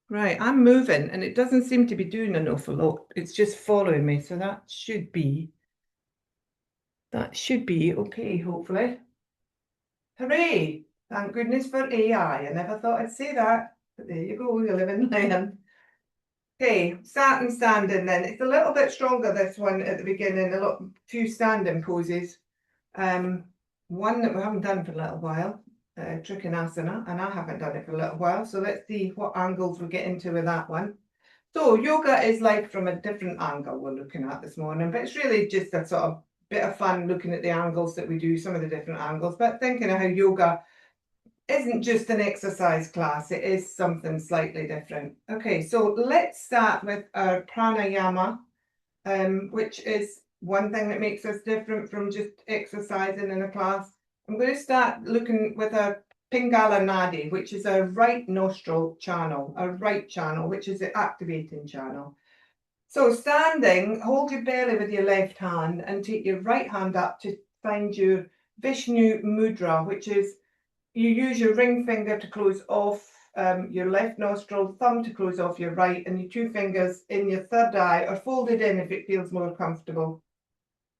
Right, I'm moving and it doesn't seem to be doing an awful lot. It's just following me, so that should be okay, hopefully. Hooray! Thank goodness for AI. I never thought I'd say that, but there you go, you live and learn. Okay, starting standing then. It's a little bit stronger, this one at the beginning, few standing poses. One that we haven't done for a little while, Trikonasana, and I haven't done it for a little while, so let's see what angles we get into with that one. So yoga is like from a different angle we're looking at this morning, but it's really just a sort of bit of fun looking at the angles that we do, some of the different angles, but thinking of how yoga isn't just an exercise class, it is something slightly different. Okay, so let's start with our pranayama, which is one thing that makes us different from just exercising in a class. I'm going to start looking with our Pingala Nadi, which is our right nostril channel, our right channel, which is the activating channel. So standing, hold your belly with your left hand and take your right hand up to find your Vishnu Mudra, which is you use your ring finger to close off your left nostril, thumb to close off your right, and your two fingers in your third eye are folded in if it feels more comfortable.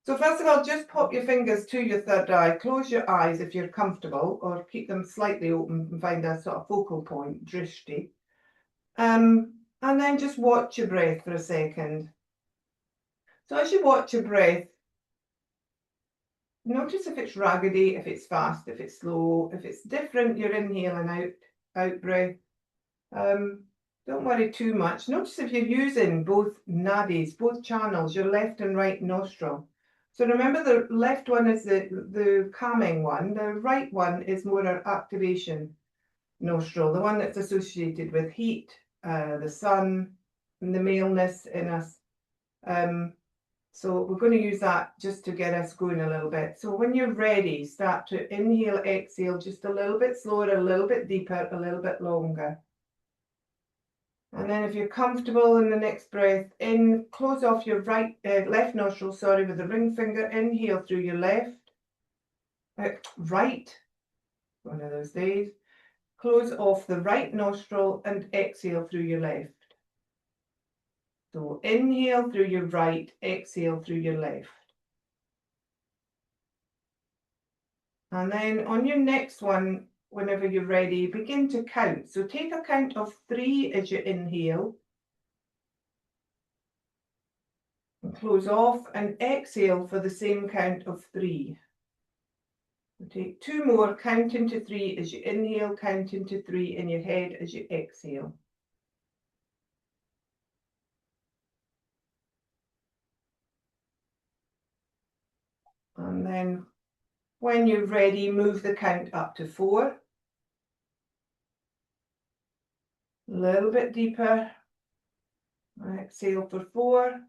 So first of all, just pop your fingers to your third eye, close your eyes if you're comfortable, or keep them slightly open and find a sort of focal point, drishti. And then just watch your breath for a second. So as you watch your breath, notice if it's raggedy, if it's fast, if it's slow, if it's different, your inhale and out breath. Don't worry too much. Notice if you're using both nadis, both channels, your left and right nostril. So remember the left one is the calming one, the right one is more our activation nostril, the one that's associated with heat, the sun, and the maleness in us. So we're going to use that just to get us going a little bit. So when you're ready, start to inhale, exhale just a little bit slower, a little bit deeper, a little bit longer. And then if you're comfortable in the next breath, in, close off your left nostril, with the ring finger, inhale through your left, right, one of those days. Close off the right nostril and exhale through your left. So inhale through your right, exhale through your left. And then on your next one, whenever you're ready, begin to count. So take a count of 3 as you inhale. And close off and exhale for the same count of 3. So take 2 more, count into 3 as you inhale, count into 3 in your head as you exhale. And then when you're ready, move the count up to 4. A little bit deeper. Exhale for 4.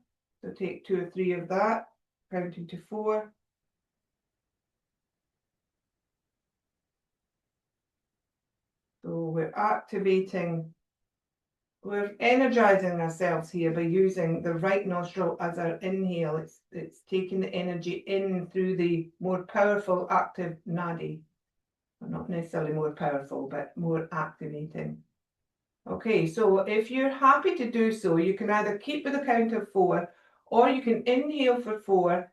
So take 2 or 3 of that, count into 4. So we're activating, we're energizing ourselves here by using the right nostril as our inhale. It's taking the energy in through the more powerful active nadi. Well, not necessarily more powerful, but more activating. Okay, so if you're happy to do so, you can either keep with a count of 4, or you can inhale for 4,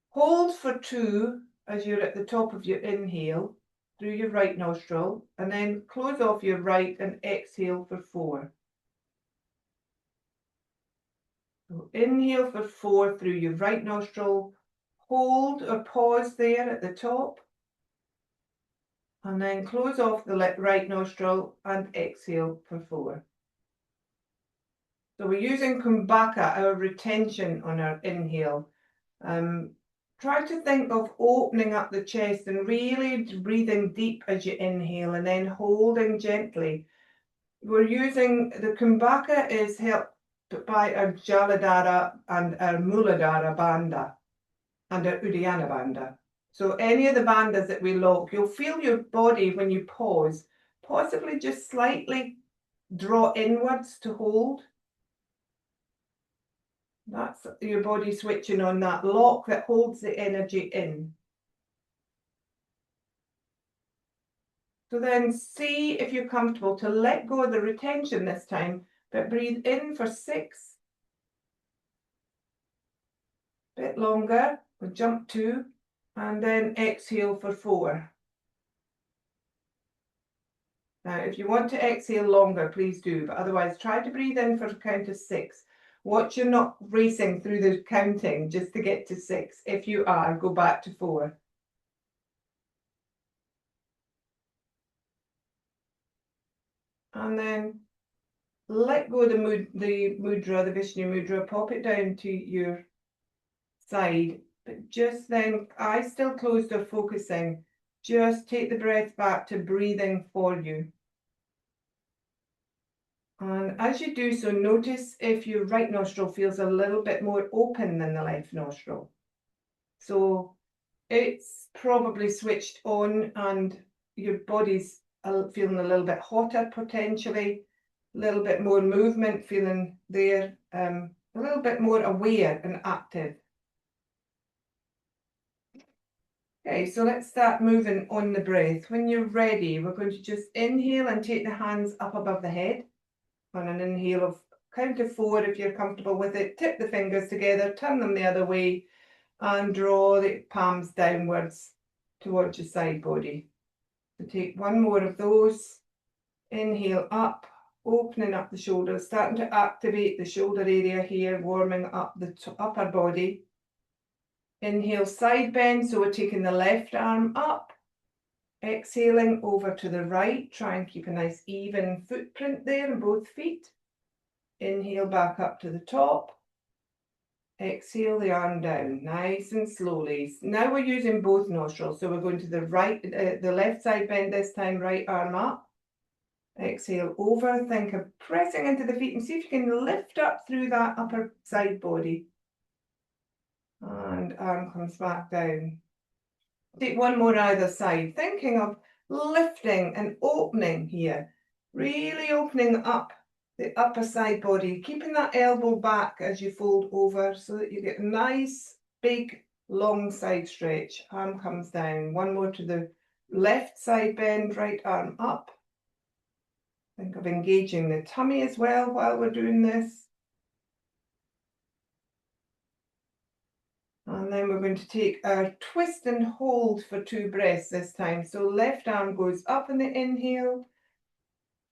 hold for 2 as you're at the top of your inhale through your right nostril, and then close off your right and exhale for 4. So inhale for 4 through your right nostril, hold or pause there at the top, and then close off the right nostril and exhale for 4. So we're using kumbhaka, our retention on our inhale. Try to think of opening up the chest and really breathing deep as you inhale and then holding gently. We're using, the kumbhaka is helped by our Jaladhara and our Muladhara bandha and our Uddiyana bandha. So any of the bandhas that we lock, you'll feel your body when you pause, possibly just slightly draw inwards to hold. That's your body switching on that lock that holds the energy in. So then see if you're comfortable to let go of the retention this time, but breathe in for 6. Bit longer, we'll jump 2, and then exhale for 4. Now, if you want to exhale longer, please do, but otherwise try to breathe in for a count of 6. Watch you're not racing through the counting just to get to 6. If you are, go back to 4. And then let go of the mudra, the Vishnu mudra, pop it down to your side, but just then, eyes still closed or focusing, just take the breath back to breathing for you. And as you do so, notice if your right nostril feels a little bit more open than the left nostril. So it's probably switched on and your body's feeling a little bit hotter potentially, a little bit more movement feeling there, a little bit more aware and active. Okay, so let's start moving on the breath. When you're ready, we're going to just inhale and take the hands up above the head. On an inhale of count of 4 if you're comfortable with it. Tip the fingers together, turn them the other way, and draw the palms downwards towards your side body. So take one more of those. Inhale up, opening up the shoulders, starting to activate the shoulder area here, warming up the upper body. Inhale, side bend, so we're taking the left arm up. Exhaling over to the right, try and keep a nice even footprint there in both feet. Inhale back up to the top. Exhale the arm down, nice and slowly. Now we're using both nostrils, so we're going to the right, the left side bend this time, right arm up. Exhale over, think of pressing into the feet and see if you can lift up through that upper side body. And arm comes back down. Take one more either side, thinking of lifting and opening here, really opening up the upper side body, keeping that elbow back as you fold over so that you get a nice, big, long side stretch. Arm comes down. One more to the left side bend, right arm up. Think of engaging the tummy as well while we're doing this. And then we're going to take our twist and hold for 2 breaths this time. So left arm goes up in the inhale,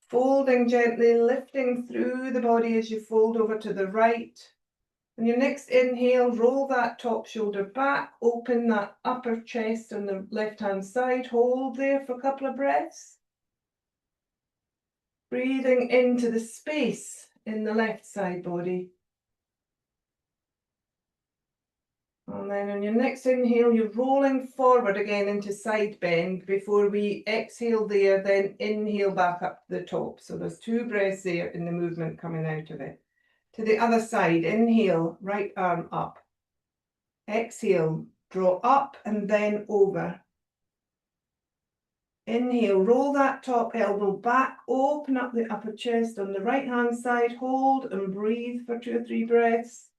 folding gently, lifting through the body as you fold over to the right. And your next inhale, roll that top shoulder back, open that upper chest on the left-hand side, hold there for a couple of breaths. Breathing into the space in the left side body. And then on your next inhale, you're rolling forward again into side bend before we exhale there, then inhale back up to the top. So there's 2 breaths there in the movement coming out of it. To the other side, inhale, right arm up. Exhale, draw up and then over. Inhale, roll that top elbow back, open up the upper chest on the right hand side, hold and breathe for 2 or 3 breaths.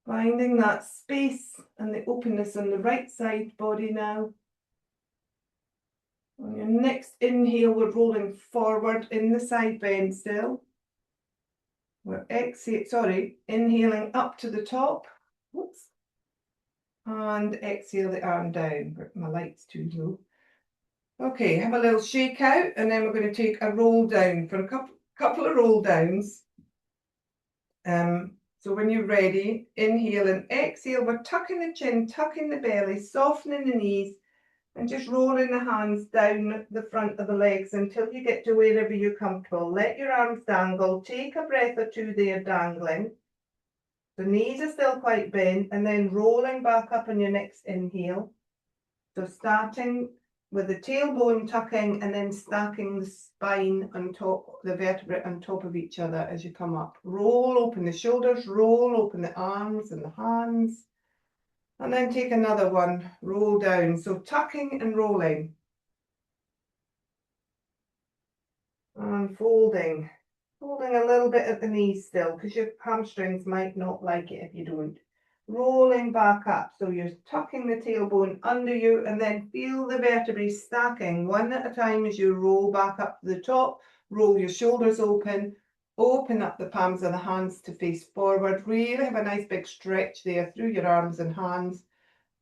Finding that space and the openness on the right side body now. On your next inhale, we're rolling forward in the side bend still. We're inhaling up to the top. Whoops. And exhale the arm down. My light's too low. Okay, have a little shake out, and then we're going to take a roll down for a couple of roll downs. So when you're ready, inhale and exhale. We're tucking the chin, tucking the belly, softening the knees, and just rolling the hands down the front of the legs until you get to wherever you're comfortable. Let your arms dangle. Take a breath or 2 there dangling. The knees are still quite bent, and then rolling back up on your next inhale. So starting with the tailbone tucking and then stacking the spine on top, the vertebrae on top of each other as you come up. Roll open the shoulders, roll open the arms and the hands. And then take another one, roll down. So tucking and rolling. And folding. Folding a little bit at the knees still, because your hamstrings might not like it if you don't. rolling back up. So you're tucking the tailbone under you and then feel the vertebrae stacking one at a time as you roll back up to the top. Roll your shoulders open, open up the palms of the hands to face forward. Really have a nice big stretch there through your arms and hands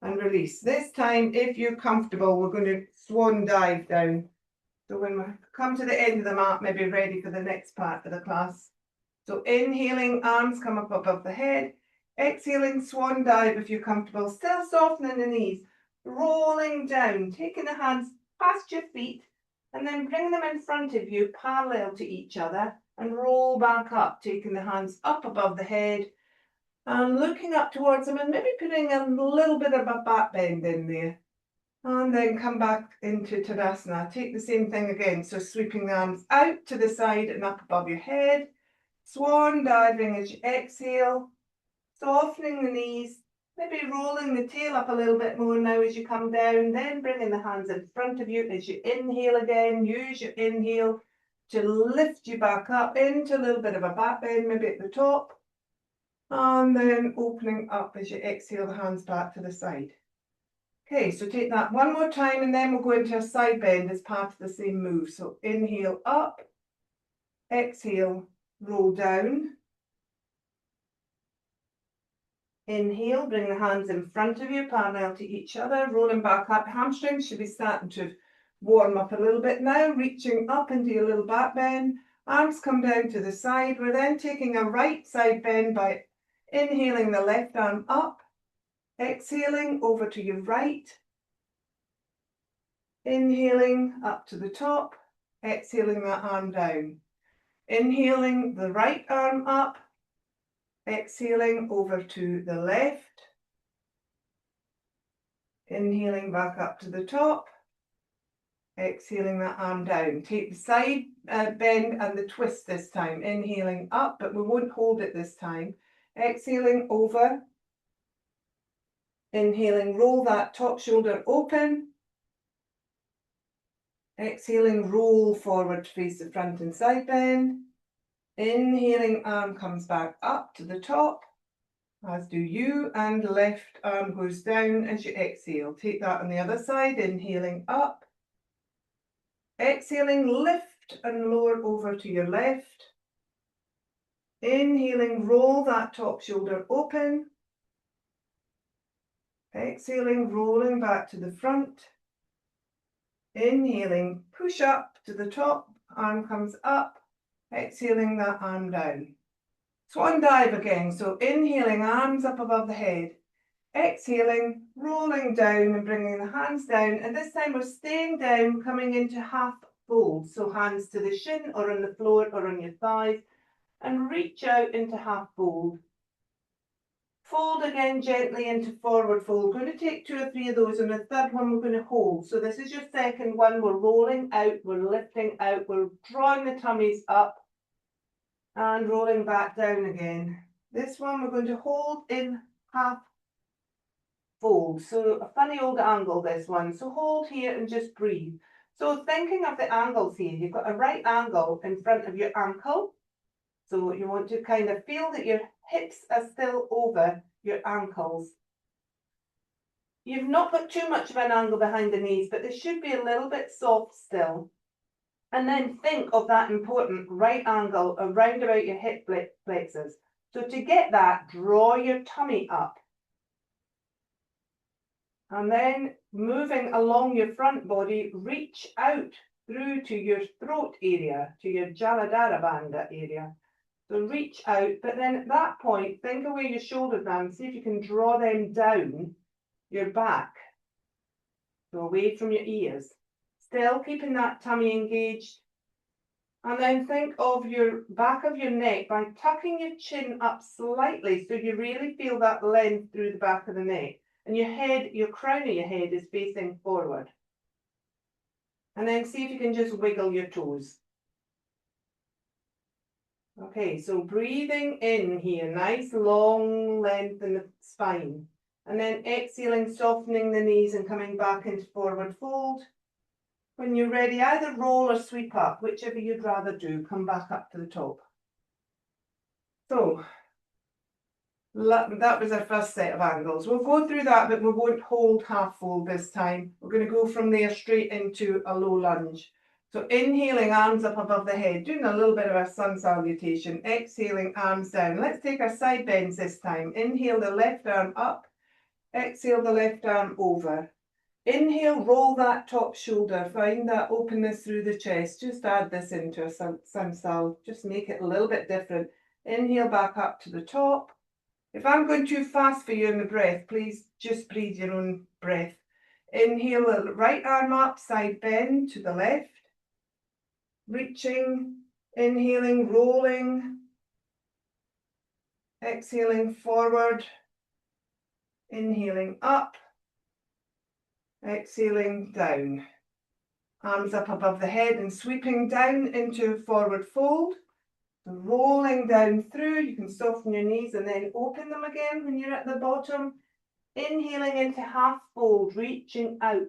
and release. This time, if you're comfortable, we're going to swan dive down. So when we come to the end of the mat, maybe ready for the next part of the class. So inhaling, arms come up above the head. Exhaling, swan dive if you're comfortable. Still softening the knees. Rolling down, taking the hands past your feet and then bring them in front of you parallel to each other and roll back up, taking the hands up above the head and looking up towards them and maybe putting a little bit of a back bend in there. And then come back into Tadasana. Take the same thing again. So sweeping the arms out to the side and up above your head. Swan diving as you exhale. Softening the knees. Maybe rolling the tail up a little bit more now as you come down. Then bringing the hands in front of you as you inhale again. Use your inhale to lift you back up into a little bit of a back bend, maybe at the top. And then opening up as you exhale the hands back to the side. Okay, so take that one more time and then we'll go into a side bend as part of the same move. So inhale up, exhale, roll down. Inhale, bring the hands in front of you, parallel to each other, rolling back up. Hamstrings should be starting to warm up a little bit now, reaching up into your little back bend. Arms come down to the side. We're then taking a right side bend by inhaling the left arm up, exhaling over to your right, inhaling up to the top, exhaling that arm down. Inhaling the right arm up, exhaling over to the left, inhaling back up to the top, exhaling that arm down. Take the side bend and the twist this time. Inhaling up, but we won't hold it this time. Exhaling over. Inhaling, roll that top shoulder open. Exhaling, roll forward to face the front and side bend. Inhaling, arm comes back up to the top, as do you, and left arm goes down as you exhale. Take that on the other side, inhaling up. Exhaling, lift and lower over to your left. Inhaling, roll that top shoulder open. Exhaling, rolling back to the front. Inhaling, push up to the top, arm comes up. Exhaling that arm down. Swan dive again. So inhaling, arms up above the head. Exhaling, rolling down and bringing the hands down. And this time we're staying down, coming into half fold. So hands to the shin or on the floor or on your thighs. And reach out into half fold. Fold again gently into forward fold. We're going to take 2 or 3 of those, and the third one we're going to hold. So this is your second one. We're rolling out, we're lifting out, we're drawing the tummies up and rolling back down again. This one we're going to hold in half fold. So a funny old angle, this one. So hold here and just breathe. So thinking of the angles here, you've got a right angle in front of your ankle. So you want to kind of feel that your hips are still over your ankles. You've not got too much of an angle behind the knees, but they should be a little bit soft still. And then think of that important right angle around about your hip flexors. So to get that, draw your tummy up. And then moving along your front body, reach out through to your throat area, to your Jaladhara bandha area. So reach out, but then at that point, think of where your shoulders are and see if you can draw them down your back. So away from your ears. Still keeping that tummy engaged. And then think of your back of your neck by tucking your chin up slightly so you really feel that length through the back of the neck. And your head, your crown of your head is facing forward. And then see if you can just wiggle your toes. Okay, so breathing in here, nice long length in the spine. And then exhaling, softening the knees and coming back into forward fold. When you're ready, either roll or sweep up, whichever you'd rather do. Come back up to the top. So, That was our first set of angles. We'll go through that, but we won't hold half fold this time. We're going to go from there straight into a low lunge. So inhaling, arms up above the head, doing a little bit of a sun salutation. Exhaling, arms down. Let's take our side bends this time. Inhale the left arm up. Exhale the left arm over. Inhale, roll that top shoulder. Find that openness through the chest. Just add this into a sun sal. Just make it a little bit different. Inhale back up to the top. If I'm going too fast for you in the breath, please just breathe your own breath. Inhale the right arm up, side bend to the left. Reaching, inhaling, rolling. Exhaling forward. Inhaling up. Exhaling down. Arms up above the head and sweeping down into forward fold. Rolling down through. You can soften your knees and then open them again when you're at the bottom. Inhaling into half fold, reaching out.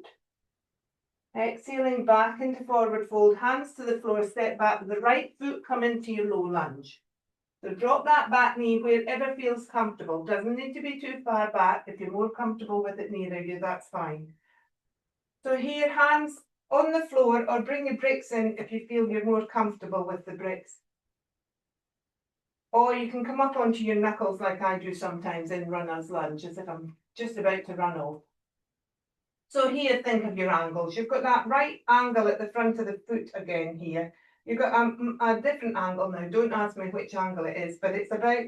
Exhaling back into forward fold, hands to the floor, step back with the right foot, come into your low lunge. So drop that back knee wherever feels comfortable. Doesn't need to be too far back. If you're more comfortable with it nearer you, that's fine. So here, hands on the floor, or bring your bricks in if you feel you're more comfortable with the bricks. Or you can come up onto your knuckles like I do sometimes in runner's lunge, as if I'm just about to run off. So here, think of your angles. You've got that right angle at the front of the foot again here. You've got a different angle now. Don't ask me which angle it is, but it's about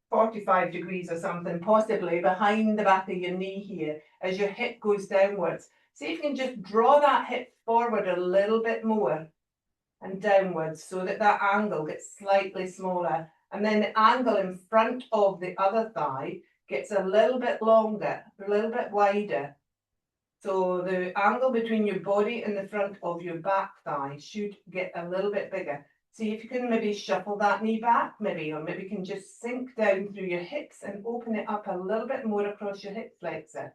45 degrees or something, possibly behind the back of your knee here as your hip goes downwards. See if you can just draw that hip forward a little bit more and downwards so that that angle gets slightly smaller. And then the angle in front of the other thigh gets a little bit longer, a little bit wider. So the angle between your body and the front of your back thigh should get a little bit bigger. See if you can maybe shuffle that knee back, or maybe you can just sink down through your hips and open it up a little bit more across your hip flexor.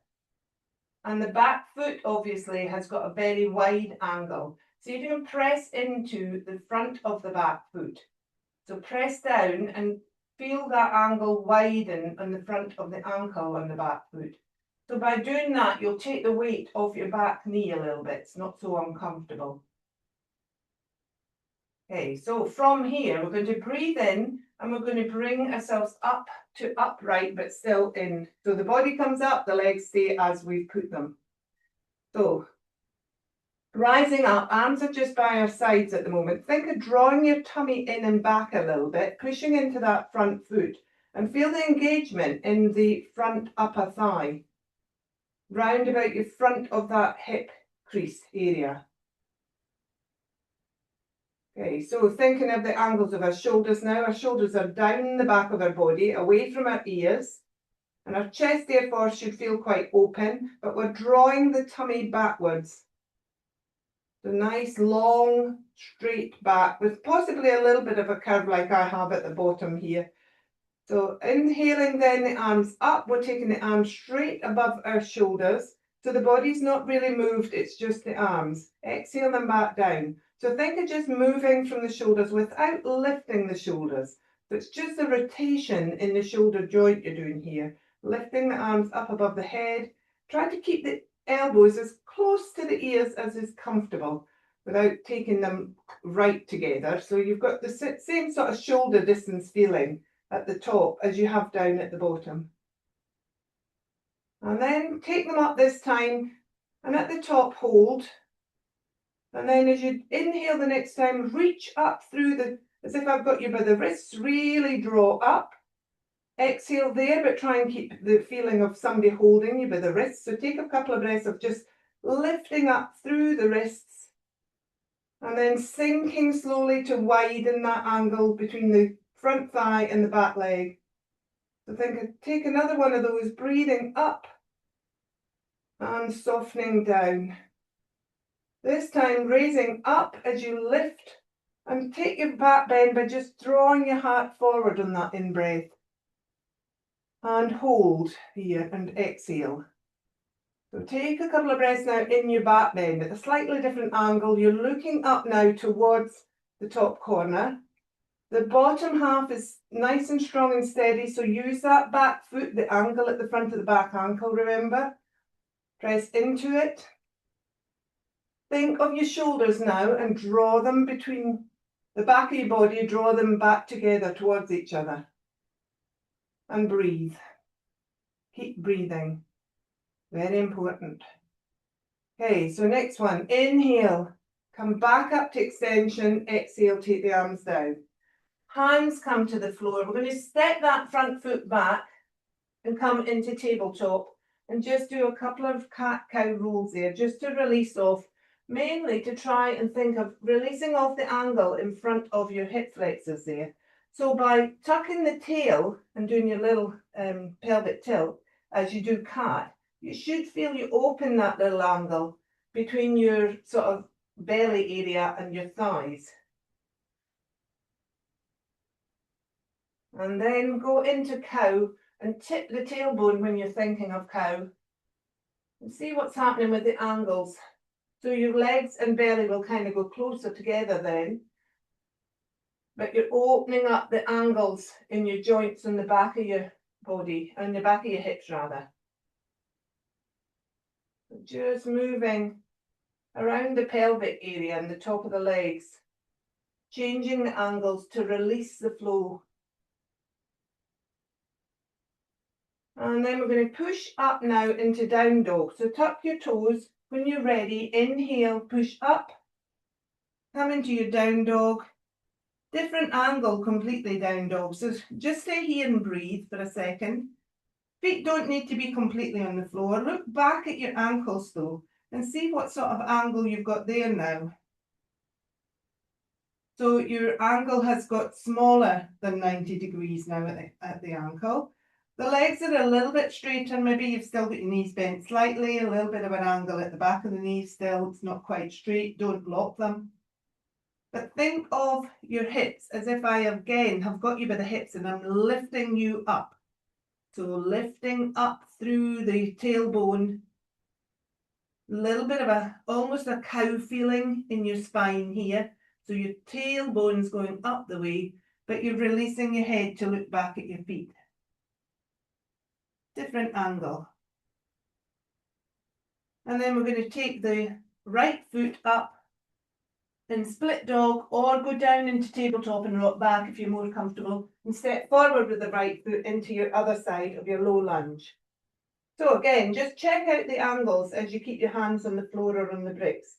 And the back foot obviously has got a very wide angle. See if you can press into the front of the back foot. So press down and feel that angle widen on the front of the ankle on the back foot. So by doing that, you'll take the weight off your back knee a little bit. It's not so uncomfortable. Okay, so from here, we're going to breathe in and we're going to bring ourselves up to upright, but still in. So the body comes up, the legs stay as we've put them. So rising up, arms are just by our sides at the moment. Think of drawing your tummy in and back a little bit, pushing into that front foot, and feel the engagement in the front upper thigh. Round about your front of that hip crease area. Okay, so thinking of the angles of our shoulders now. Our shoulders are down the back of our body, away from our ears. And our chest therefore should feel quite open, but we're drawing the tummy backwards. The nice long straight back with possibly a little bit of a curve like I have at the bottom here. So inhaling then the arms up, we're taking the arms straight above our shoulders. So the body's not really moved, it's just the arms. Exhale them back down. So think of just moving from the shoulders without lifting the shoulders. So it's just a rotation in the shoulder joint you're doing here. Lifting the arms up above the head. Try to keep the elbows as close to the ears as is comfortable without taking them right together. So you've got the same sort of shoulder distance feeling at the top as you have down at the bottom. And then take them up this time and at the top hold. And then as you inhale the next time, reach up through as if I've got you by the wrists, really draw up. Exhale there, but try and keep the feeling of somebody holding you by the wrists. So take a couple of breaths of just lifting up through the wrists. And then sinking slowly to widen that angle between the front thigh and the back leg. So take another one of those, breathing up and softening down. This time raising up as you lift and take your back bend by just drawing your heart forward on that in-breath. And hold here and exhale. So take a couple of breaths now in your back bend at a slightly different angle. You're looking up now towards the top corner. The bottom half is nice and strong and steady, so use that back foot, the angle at the front of the back ankle, remember? Press into it. Think of your shoulders now and draw them between the back of your body, draw them back together towards each other. And breathe. Keep breathing. Very important. Okay, so next one. Inhale. Come back up to extension. Exhale, take the arms down. Hands come to the floor. We're going to step that front foot back and come into tabletop and just do a couple of cat-cow rolls there, just to release off, mainly to try and think of releasing off the angle in front of your hip flexors there. So by tucking the tail and doing your little pelvic tilt as you do cat, you should feel you open that little angle between your sort of belly area and your thighs. And then go into cow and tip the tailbone when you're thinking of cow. And see what's happening with the angles. So your legs and belly will kind of go closer together then. But you're opening up the angles in your joints and the back of your body, and the back of your hips rather. Just moving around the pelvic area and the top of the legs, changing the angles to release the flow. And then we're going to push up now into down dog. So tuck your toes. When you're ready, inhale, push up. Come into your down dog. Different angle completely down dog. So just stay here and breathe for a second. Feet don't need to be completely on the floor. Look back at your ankles though and see what sort of angle you've got there now. So your ankle has got smaller than 90 degrees now at the ankle. The legs are a little bit straighter. Maybe you've still got your knees bent slightly, a little bit of an angle at the back of the knees still. It's not quite straight. Don't block them. But think of your hips as if I again have got you by the hips and I'm lifting you up. So lifting up through the tailbone, a little bit of almost a cow feeling in your spine here. So your tailbone's going up the way, but you're releasing your head to look back at your feet. Different angle. And then we're going to take the right foot up in split dog, or go down into tabletop and rock back if you're more comfortable, and step forward with the right foot into your other side of your low lunge. So again, just check out the angles as you keep your hands on the floor or on the bricks.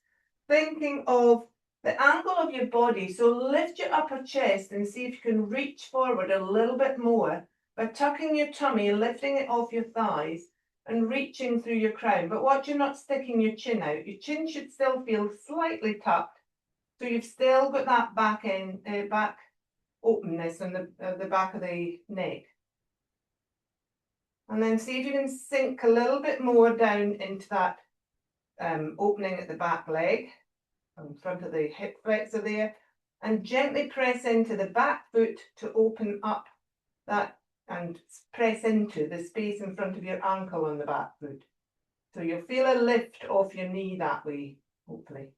Thinking of the angle of your body, so lift your upper chest and see if you can reach forward a little bit more by tucking your tummy, lifting it off your thighs and reaching through your crown. But watch you're not sticking your chin out. Your chin should still feel slightly tucked. So you've still got that back openness on the back of the neck. And then see if you can sink a little bit more down into that opening at the back leg, in front of the hip flexor there, and gently press into the back foot to open up that and press into the space in front of your ankle on the back foot. So you'll feel a lift off your knee that way, hopefully.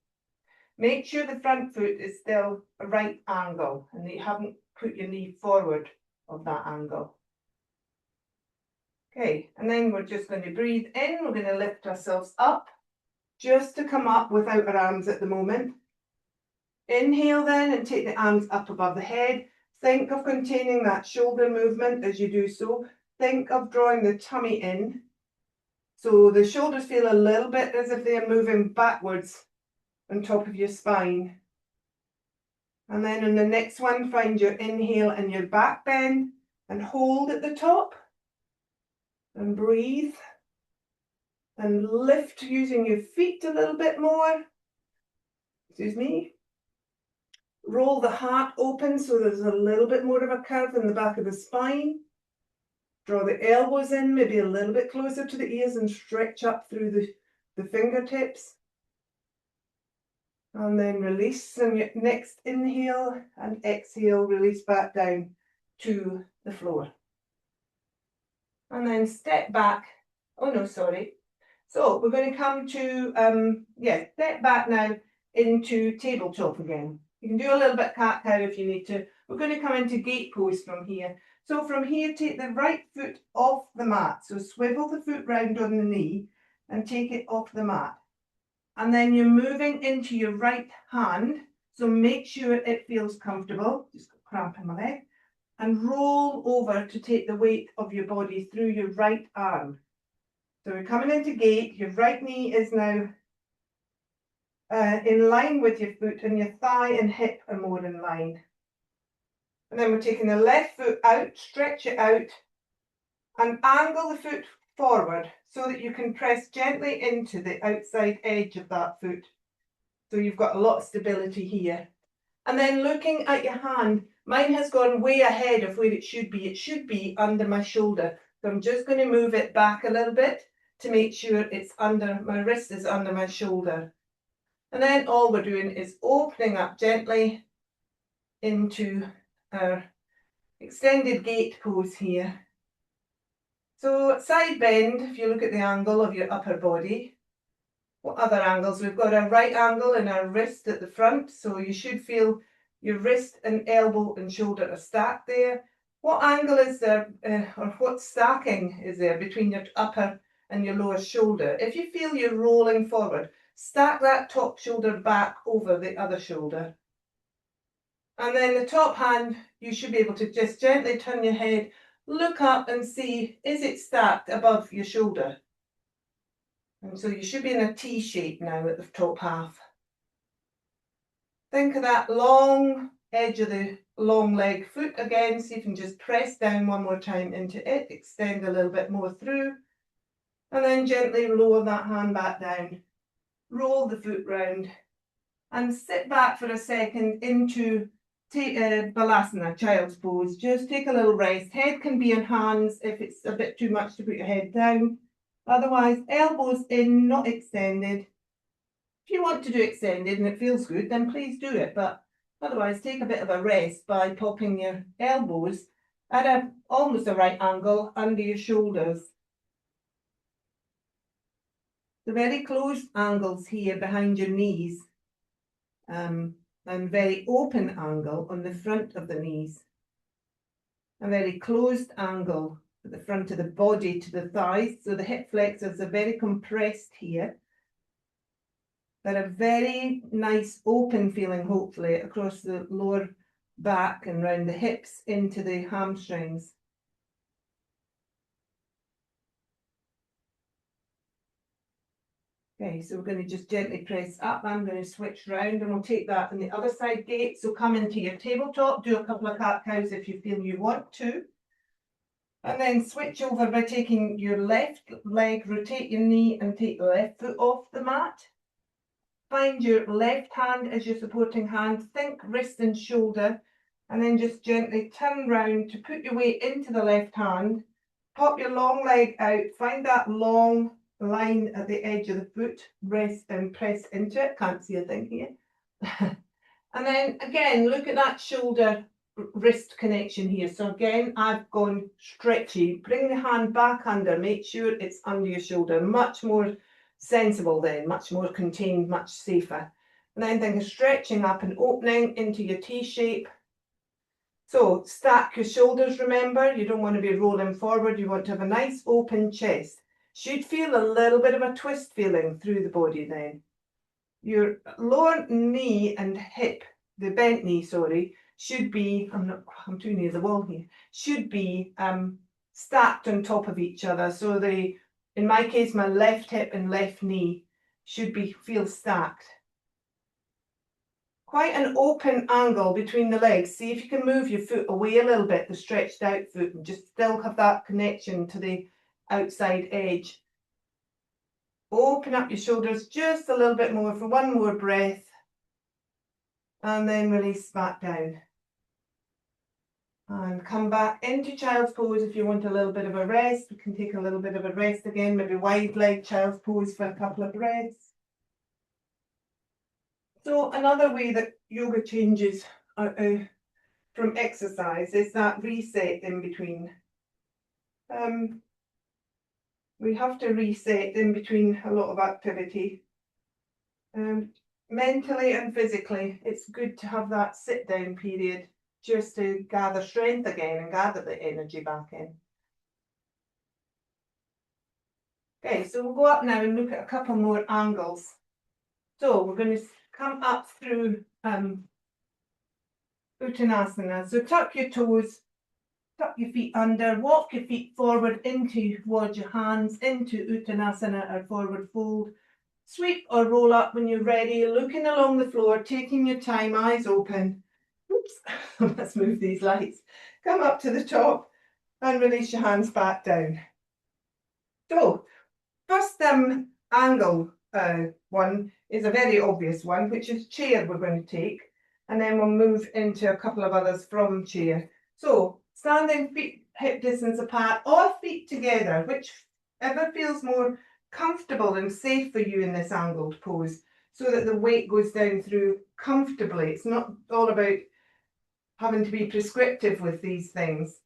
Make sure the front foot is still a right angle and that you haven't put your knee forward of that angle. Okay, and then we're just going to breathe in. We're going to lift ourselves up just to come up without our arms at the moment. Inhale then and take the arms up above the head. Think of containing that shoulder movement as you do so. Think of drawing the tummy in. So the shoulders feel a little bit as if they are moving backwards on top of your spine. And then on the next one, find your inhale and your back bend and hold at the top. And breathe. And lift using your feet a little bit more. Excuse me. Roll the heart open so there's a little bit more of a curve in the back of the spine. Draw the elbows in, maybe a little bit closer to the ears and stretch up through the fingertips. And then release on your next inhale and exhale, release back down to the floor. And then step back. Oh no, sorry. So we're going to come to, step back now into tabletop again. You can do a little bit cat-cow if you need to. We're going to come into gate pose from here. So from here, take the right foot off the mat. So swivel the foot round on the knee and take it off the mat. And then you're moving into your right hand. So make sure it feels comfortable. Just got cramp in my leg. And roll over to take the weight of your body through your right arm. So we're coming into gate. Your right knee is now in line with your foot, and your thigh and hip are more in line. And then we're taking the left foot out, stretch it out, and angle the foot forward so that you can press gently into the outside edge of that foot. So you've got a lot of stability here. And then looking at your hand, mine has gone way ahead of where it should be. It should be under my shoulder. So I'm just going to move it back a little bit to make sure it's under, my wrist is under my shoulder. And then all we're doing is opening up gently into our extended gate pose here. So side bend, if you look at the angle of your upper body. What other angles? We've got a right angle in our wrist at the front, so you should feel your wrist and elbow and shoulder are stacked there. What angle is there, or what stacking is there between your upper and your lower shoulder? If you feel you're rolling forward, stack that top shoulder back over the other shoulder. And then the top hand, you should be able to just gently turn your head, look up and see, is it stacked above your shoulder? And so you should be in a T shape now at the top half. Think of that long edge of the long leg foot again, so you can just press down one more time into it, extend a little bit more through, and then gently lower that hand back down. Roll the foot round and sit back for a second into Balasana, child's pose. Just take a little rest. Head can be in hands if it's a bit too much to put your head down. Otherwise, elbows in, not extended. If you want to do extended and it feels good, then please do it. But otherwise, take a bit of a rest by popping your elbows at almost a right angle under your shoulders. The very closed angles here behind your knees, and very open angle on the front of the knees. A very closed angle at the front of the body to the thighs, so the hip flexors are very compressed here. But a very nice open feeling, hopefully, across the lower back and round the hips into the hamstrings. Okay, so we're going to just gently press up. I'm going to switch round and we'll take that on the other side gate. So come into your tabletop, do a couple of cat-cows if you feel you want to. And then switch over by taking your left leg, rotate your knee and take the left foot off the mat. Find your left hand as your supporting hand, think wrist and shoulder, and then just gently turn round to put your weight into the left hand. Pop your long leg out, find that long line at the edge of the foot, rest and press into it. Can't see a thing here. And then again, look at that shoulder wrist connection here. So again, I've gone stretchy. Bring the hand back under, make sure it's under your shoulder. Much more sensible then, much more contained, much safer. And then think of stretching up and opening into your T shape. So stack your shoulders, remember, you don't want to be rolling forward, you want to have a nice open chest. Should feel a little bit of a twist feeling through the body then. Your lower knee and hip, the bent knee, sorry, should be, I'm too near the wall here, should be stacked on top of each other. So in my case, my left hip and left knee should feel stacked. Quite an open angle between the legs. See if you can move your foot away a little bit, the stretched out foot, and just still have that connection to the outside edge. Open up your shoulders just a little bit more for one more breath. And then release back down. And come back into child's pose if you want a little bit of a rest. We can take a little bit of a rest again, maybe wide leg child's pose for a couple of breaths. So another way that yoga changes from exercise is that reset in between. We have to reset in between a lot of activity. mentally and physically, it's good to have that sit down period just to gather strength again and gather the energy back in. Okay, so we'll go up now and look at a couple more angles. So we're going to come up through Uttanasana. So tuck your toes, tuck your feet under, walk your feet forward towards your hands into Uttanasana or forward fold. Sweep or roll up when you're ready, looking along the floor, taking your time, eyes open. Oops, let's move these lights. Come up to the top and release your hands back down. So, first angle one is a very obvious one, which is chair we're going to take, and then we'll move into a couple of others from chair. So, standing feet hip distance apart or feet together, whichever feels more comfortable and safe for you in this angled pose, so that the weight goes down through comfortably. It's not all about having to be prescriptive with these things.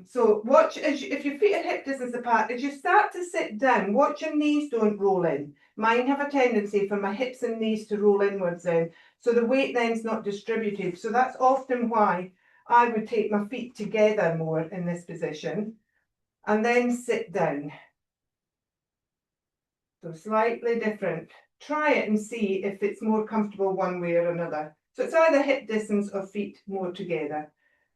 So watch if your feet are hip distance apart, as you start to sit down, watch your knees don't roll in. Mine have a tendency for my hips and knees to roll inwards then, so the weight then's not distributed. So that's often why I would take my feet together more in this position and then sit down. So slightly different. Try it and see if it's more comfortable one way or another. So it's either hip distance or feet more together.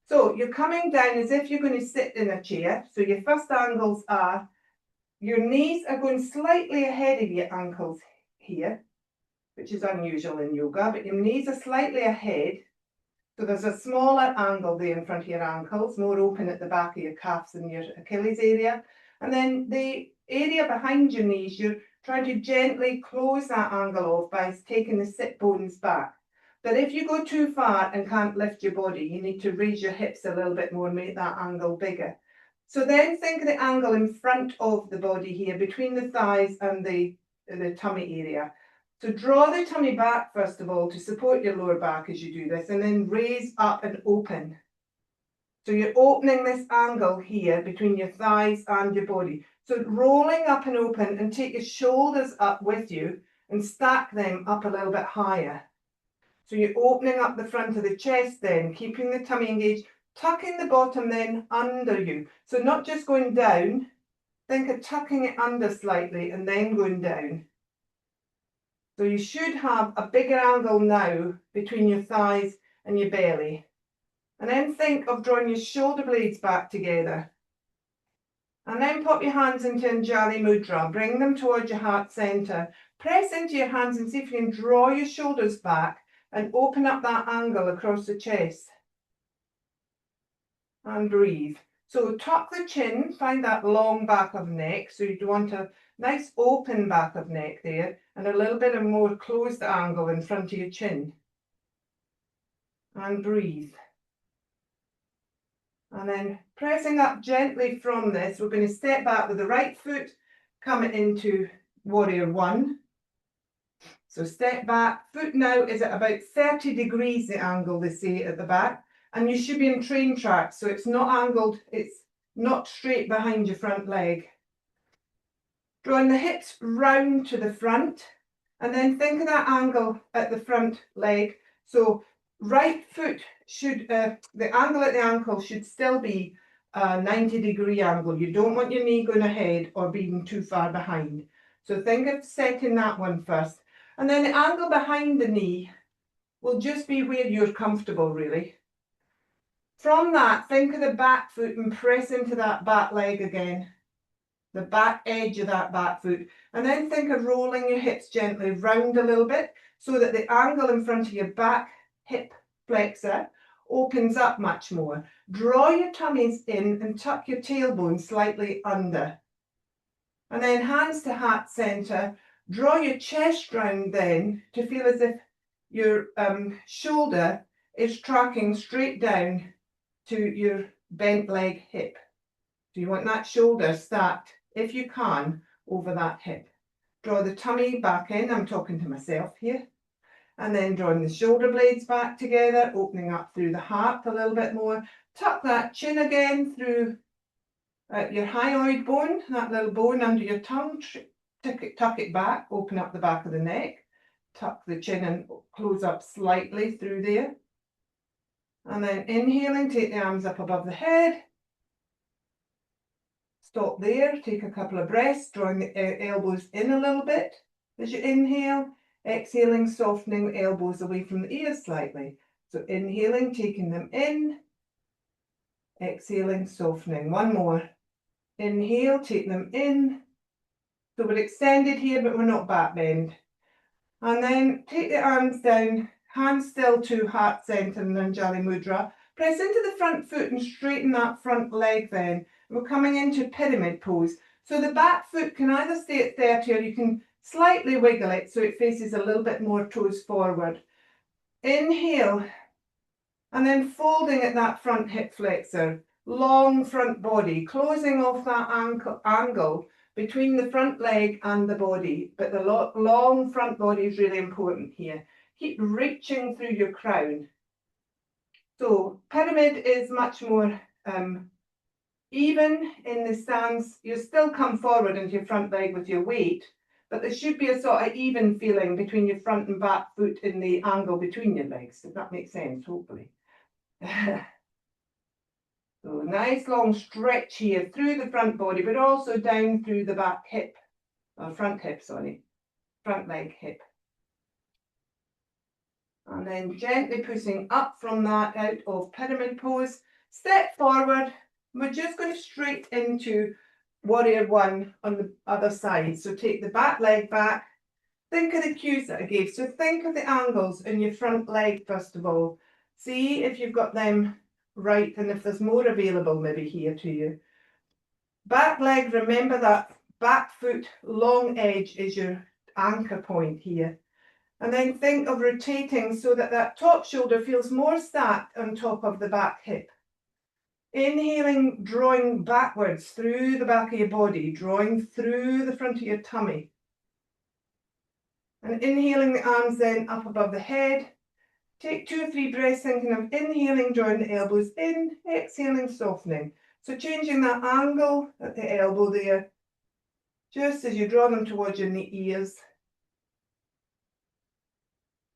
So you're coming down as if you're going to sit in a chair. So your first angles are, your knees are going slightly ahead of your ankles here, which is unusual in yoga, but your knees are slightly ahead. So there's a smaller angle there in front of your ankles, more open at the back of your calves and your Achilles area. And then the area behind your knees, you're trying to gently close that angle off by taking the sit bones back. But if you go too far and can't lift your body, you need to raise your hips a little bit more and make that angle bigger. So then think of the angle in front of the body here, between the thighs and the tummy area. So draw the tummy back first of all to support your lower back as you do this, and then raise up and open. So you're opening this angle here between your thighs and your body. So rolling up and open, and take your shoulders up with you and stack them up a little bit higher. So you're opening up the front of the chest then, keeping the tummy engaged, tucking the bottom then under you. So not just going down, think of tucking it under slightly and then going down. So you should have a bigger angle now between your thighs and your belly. And then think of drawing your shoulder blades back together. And then pop your hands into Anjali Mudra. Bring them towards your heart center. Press into your hands and see if you can draw your shoulders back and open up that angle across the chest. And breathe. So tuck the chin, find that long back of neck. So you'd want a nice open back of neck there, and a little bit of more closed angle in front of your chin. And breathe. And then pressing up gently from this, we're going to step back with the right foot, coming into warrior one. So step back, foot now is at about 30 degrees the angle they say at the back, and you should be in train tracks, so it's not angled, it's not straight behind your front leg. Drawing the hips round to the front, and then think of that angle at the front leg. So right foot should, the angle at the ankle should still be a 90-degree angle. You don't want your knee going ahead or being too far behind. So think of setting that one first. And then the angle behind the knee will just be where you're comfortable, really. From that, think of the back foot and press into that back leg again, the back edge of that back foot. And then think of rolling your hips gently round a little bit so that the angle in front of your back hip flexor opens up much more. Draw your tummies in and tuck your tailbone slightly under. And then hands to heart center. Draw your chest round then to feel as if your shoulder is tracking straight down to your bent leg hip. So you want that shoulder stacked, if you can, over that hip. Draw the tummy back in. I'm talking to myself here. And then drawing the shoulder blades back together, opening up through the heart a little bit more. Tuck that chin again through your hyoid bone, that little bone under your tongue. Tuck it back, open up the back of the neck. tuck the chin and close up slightly through there. And then inhaling, take the arms up above the head. Stop there, take a couple of breaths, drawing the elbows in a little bit as you inhale. Exhaling, softening the elbows away from the ears slightly. So inhaling, taking them in. Exhaling, softening. One more. Inhale, take them in. So we're extended here, but we're not back bend. And then take the arms down, hands still to heart center and Anjali Mudra. Press into the front foot and straighten that front leg then. We're coming into pyramid pose. So the back foot can either stay at 30 or you can slightly wiggle it so it faces a little bit more toes forward. Inhale, and then folding at that front hip flexor. Long front body, closing off that angle between the front leg and the body. But the long front body is really important here. Keep reaching through your crown. So pyramid is much more even in the stance. You still come forward into your front leg with your weight, but there should be a sort of even feeling between your front and back foot in the angle between your legs, if that makes sense, hopefully. So nice long stretch here through the front body, but also down through the back hip, or front hip, sorry, front leg hip. And then gently pushing up from that out of pyramid pose. Step forward. We're just going straight into warrior one on the other side. So take the back leg back. Think of the cues that I gave. So think of the angles in your front leg first of all. See if you've got them right and if there's more available maybe here to you. Back leg, remember that back foot long edge is your anchor point here. And then think of rotating so that that top shoulder feels more stacked on top of the back hip. Inhaling, drawing backwards through the back of your body, drawing through the front of your tummy. And inhaling the arms then up above the head. Take 2 or 3 breaths thinking of inhaling, drawing the elbows in, exhaling, softening. So changing that angle at the elbow there, just as you draw them towards your ears.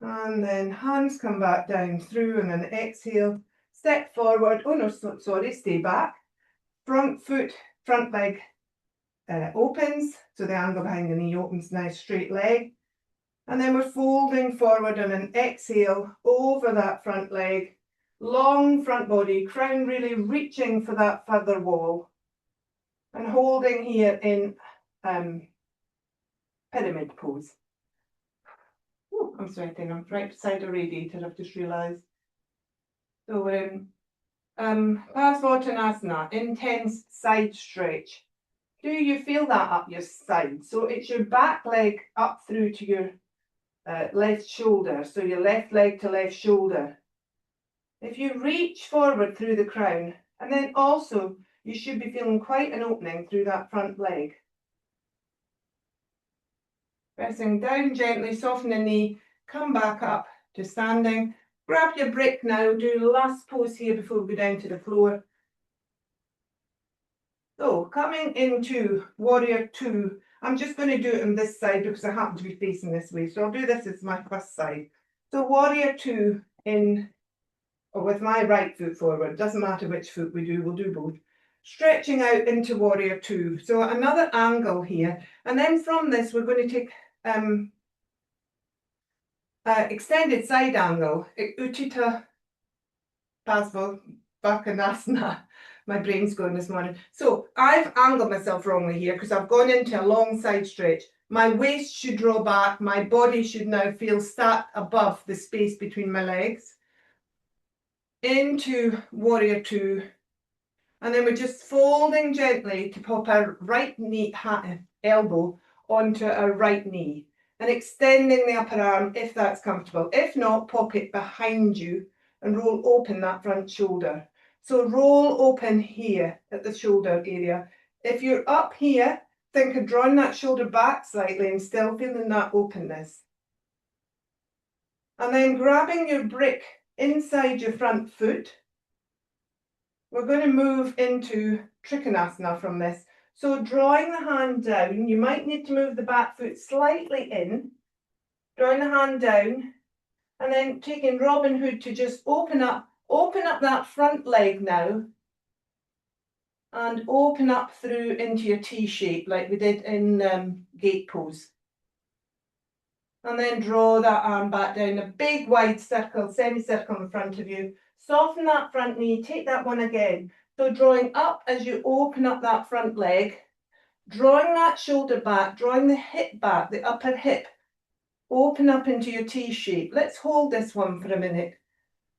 And then hands come back down through and then exhale. Step forward. Oh no, sorry, stay back. Front foot, front leg opens. So the angle behind the knee opens, nice straight leg. And then we're folding forward on an exhale over that front leg. Long front body, crown really reaching for that further wall. And holding here in pyramid pose. Ooh, I'm sweating, I'm right beside a radiator, I've just realised. So we're in Parsvottanasana, intense side stretch. Do you feel that up your side? So it's your back leg up through to your left shoulder, so your left leg to left shoulder. If you reach forward through the crown, and then also you should be feeling quite an opening through that front leg. Pressing down gently, soften the knee, come back up to standing. Grab your brick now, do the last pose here before we go down to the floor. So coming into warrior two, I'm just going to do it on this side because I happen to be facing this way. So I'll do this as my first side. So warrior two in, or with my right foot forward, doesn't matter which foot we do, we'll do both. Stretching out into warrior two. So another angle here. And then from this, we're going to take extended side angle, Utthita Parsvottanasana. My brain's going this morning. So I've angled myself wrongly here because I've gone into a long side stretch. My waist should draw back. My body should now feel stacked above the space between my legs. Into warrior two. And then we're just folding gently to pop our right knee, elbow onto our right knee. And extending the upper arm if that's comfortable. If not, pop it behind you and roll open that front shoulder. So roll open here at the shoulder area. If you're up here, think of drawing that shoulder back slightly and still feeling that openness. And then grabbing your brick inside your front foot. We're going to move into Trikonasana from this. So drawing the hand down, you might need to move the back foot slightly in. Drawing the hand down, and then taking Robin Hood to just open up that front leg now, and open up through into your T shape like we did in gate pose. And then draw that arm back down, a big wide circle, semicircle in front of you. Soften that front knee, take that one again. So drawing up as you open up that front leg, drawing that shoulder back, drawing the hip back, the upper hip, open up into your T shape. Let's hold this one for a minute.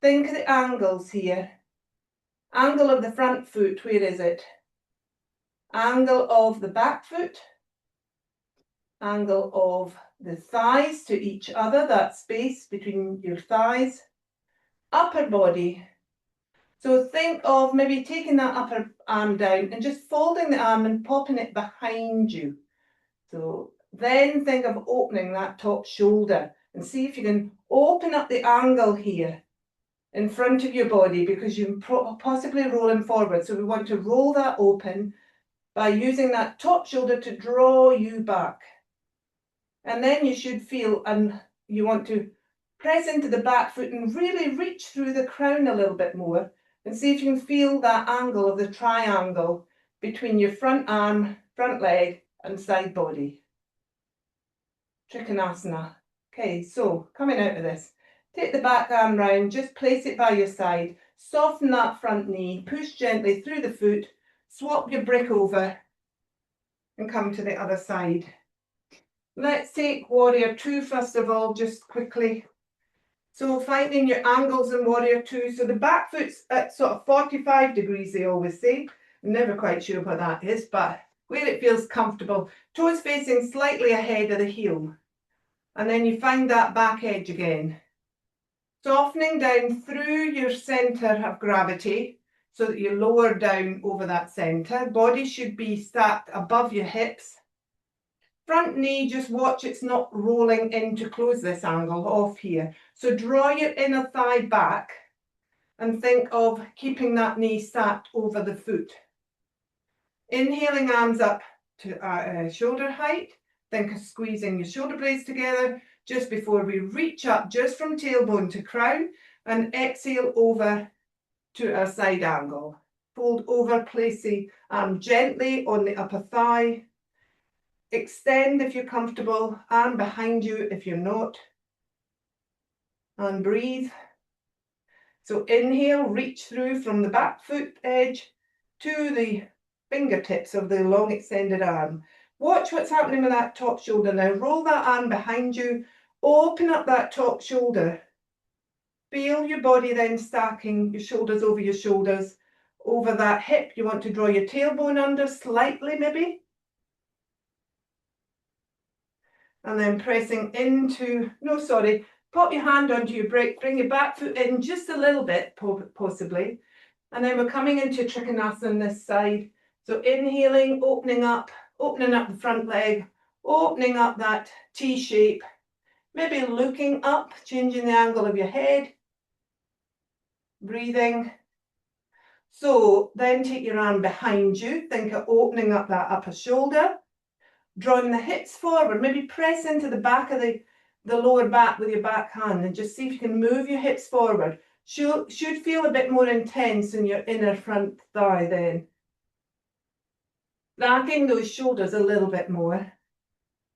Think of the angles here. Angle of the front foot, where is it? Angle of the back foot. Angle of the thighs to each other, that space between your thighs. Upper body. So think of maybe taking that upper arm down and just folding the arm and popping it behind you. So then think of opening that top shoulder and see if you can open up the angle here in front of your body, because you're possibly rolling forward. So we want to roll that open by using that top shoulder to draw you back. And then you should feel, and you want to press into the back foot and really reach through the crown a little bit more, and see if you can feel that angle of the triangle between your front arm, front leg and side body. Trikonasana. Okay, so coming out of this, take the back arm round, just place it by your side, soften that front knee, push gently through the foot, swap your brick over and come to the other side. Let's take Warrior 2 first of all, just quickly. So finding your angles in Warrior 2. So the back foot's at sort of 45 degrees, they always say. I'm never quite sure what that is, but where it feels comfortable. Toes facing slightly ahead of the heel. And then you find that back edge again. Softening down through your centre of gravity so that you lower down over that centre. Body should be stacked above your hips. Front knee, just watch it's not rolling in to close this angle off here. So draw your inner thigh back and think of keeping that knee stacked over the foot. Inhaling, arms up to shoulder height. Think of squeezing your shoulder blades together just before we reach up, just from tailbone to crown, and exhale over to our side angle. Fold over, place the arm gently on the upper thigh. Extend if you're comfortable, arm behind you if you're not. And breathe. So inhale, reach through from the back foot edge to the fingertips of the long extended arm. Watch what's happening with that top shoulder now. Roll that arm behind you, open up that top shoulder. Feel your body then stacking your shoulders, over that hip. You want to draw your tailbone under slightly maybe. And then pressing into, pop your hand onto your brick, bring your back foot in just a little bit, possibly. And then we're coming into Trikonasana on this side. So inhaling, opening up the front leg, opening up that T shape, maybe looking up, changing the angle of your head, breathing. So then take your arm behind you, think of opening up that upper shoulder, drawing the hips forward, maybe press into the back of the lower back with your back hand and just see if you can move your hips forward. Should feel a bit more intense in your inner front thigh then. Backing those shoulders a little bit more.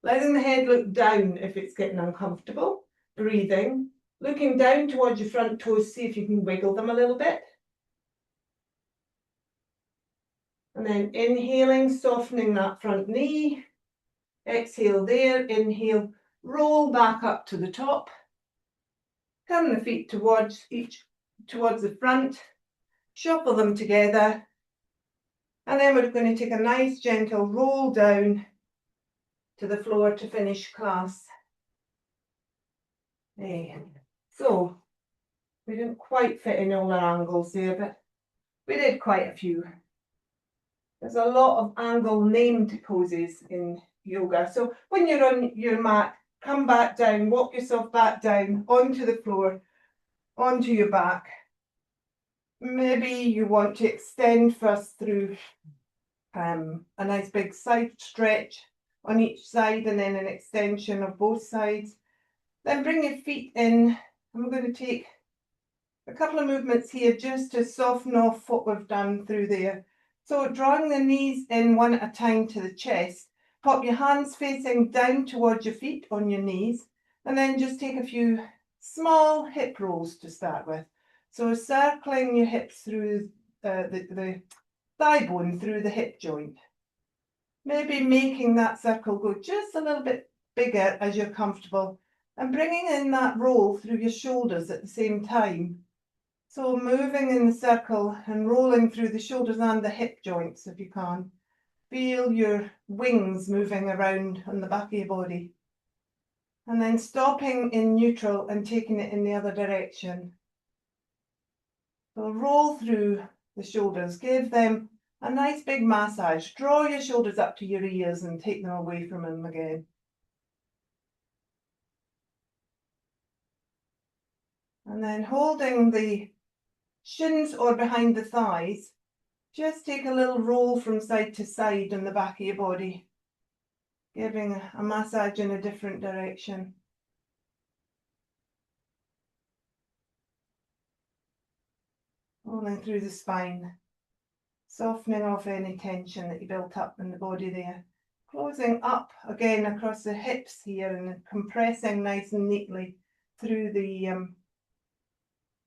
Letting the head look down if it's getting uncomfortable. Breathing. Looking down towards your front toes, see if you can wiggle them a little bit. And then inhaling, softening that front knee. Exhale there, inhale, roll back up to the top. Turn the feet towards the front. Shuffle them together. And then we're going to take a nice gentle roll down to the floor to finish class. So we didn't quite fit in all our angles there, but we did quite a few. There's a lot of angle named poses in yoga. So when you're on your mat, come back down, walk yourself back down onto the floor, onto your back. Maybe you want to extend first through a nice big side stretch on each side and then an extension of both sides. Then bring your feet in. I'm going to take a couple of movements here just to soften off what we've done through there. So drawing the knees in one at a time to the chest. Pop your hands facing down towards your feet on your knees, and then just take a few small hip rolls to start with. So circling your hips through the thigh bone through the hip joint. Maybe making that circle go just a little bit bigger as you're comfortable, and bringing in that roll through your shoulders at the same time. So moving in the circle and rolling through the shoulders and the hip joints if you can. Feel your wings moving around on the back of your body. And then stopping in neutral and taking it in the other direction. So roll through the shoulders, give them a nice big massage. Draw your shoulders up to your ears and take them away from them again. And then holding the shins or behind the thighs, just take a little roll from side to side on the back of your body, giving a massage in a different direction. Rolling through the spine, softening off any tension that you built up in the body there. Closing up again across the hips here and compressing nice and neatly through the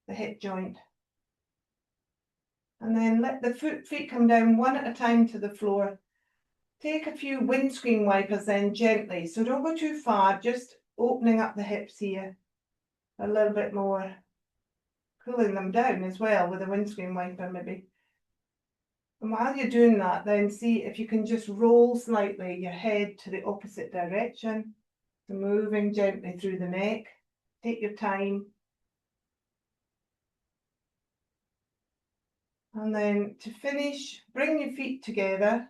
hip joint. And then let the feet come down one at a time to the floor. Take a few windscreen wipers then gently, so don't go too far, just opening up the hips here a little bit more, cooling them down as well with a windscreen wiper maybe. And while you're doing that, then see if you can just roll slightly your head to the opposite direction, so moving gently through the neck. Take your time. And then to finish, bring your feet together.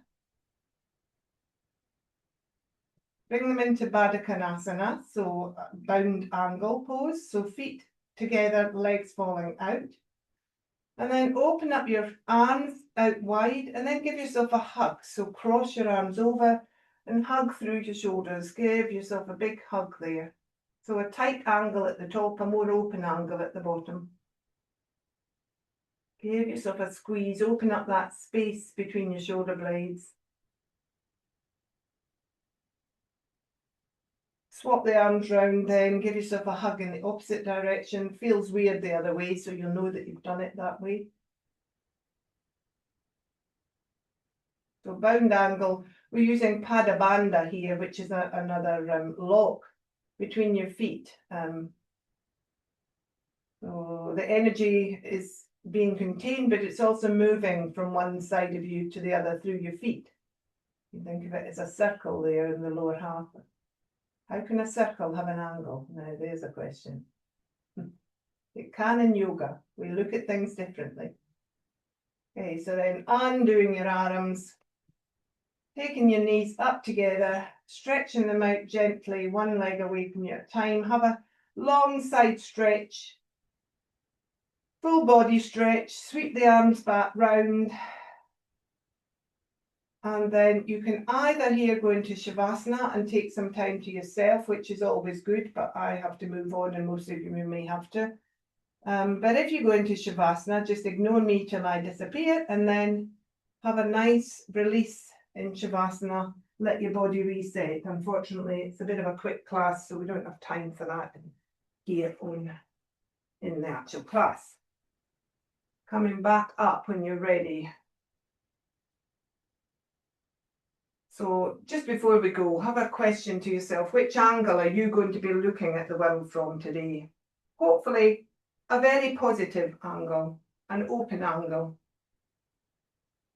Bring them into Baddha Konasana, so bound angle pose. So feet together, legs falling out. And then open up your arms out wide and then give yourself a hug. So cross your arms over and hug through your shoulders. Give yourself a big hug there. So a tight angle at the top, a more open angle at the bottom. Give yourself a squeeze, open up that space between your shoulder blades. Swap the arms round then, give yourself a hug in the opposite direction. Feels weird the other way, so you'll know that you've done it that way. So bound angle, we're using Pada Bandha here, which is another lock between your feet. So the energy is being contained, but it's also moving from one side of you to the other through your feet. You think of it as a circle there in the lower half. How can a circle have an angle? Now, there's a question. It can in yoga. We look at things differently. Okay, so then undoing your arms, taking your knees up together, stretching them out gently, one leg away from you at a time. Have a long side stretch, full body stretch, sweep the arms back round. And then you can either here go into Shavasana and take some time to yourself, which is always good, but I have to move on and most of you may have to. But if you go into Shavasana, just ignore me till I disappear and then have a nice release in Shavasana, let your body reset. Unfortunately, it's a bit of a quick class, so we don't have time for that here in the actual class. Coming back up when you're ready. So just before we go, have a question to yourself. Which angle are you going to be looking at the world from today? Hopefully a very positive angle, an open angle.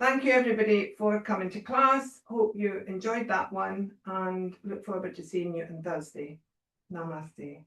Thank you everybody for coming to class. Hope you enjoyed that one and look forward to seeing you on Thursday. Namaste.